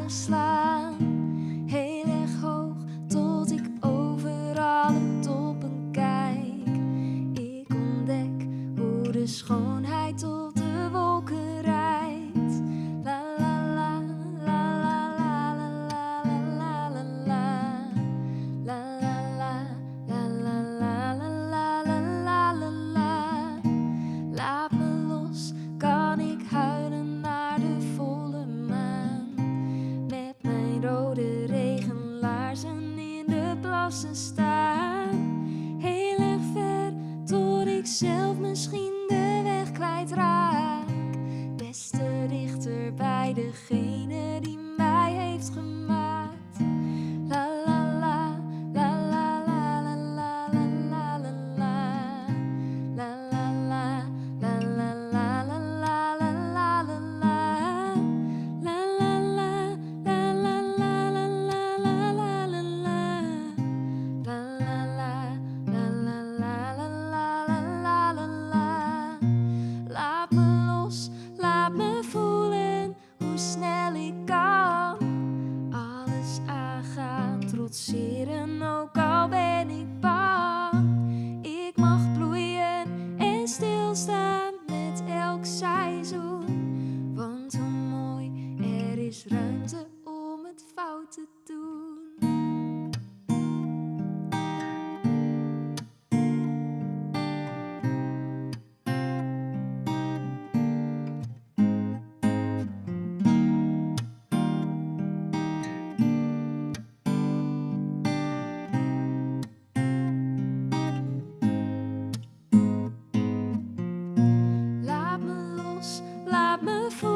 slaan. Heel erg hoog tot ik over alle toppen kijk. Ik ontdek hoe de schoonheid tot de wolken rijdt. La la la la la la la la la la. La la la la la la la la la la. Laat me los, kan ik huilen naar de volle maan. Met mijn rode regenlaarzen in de plassen staan. Heel erg ver, tot ik zelf misschien de weg kwijtraak. Des te dichter bij degene die mij heeft gemaakt. La la la, la la la la la la la la. La la la, la la la la la la la la la. La la la, la la la la la la la la la. La la la, la la la la la la la la. Laat me los, laat me voelen hoe snel ik kan. Alles aangaan, trotseren, ook al ben ik bang. Ik mag bloeien en stilstaan met elk seizoen. Want hoe mooi, er is ruimte om het fout te doen. Laat me los, laat me voelen.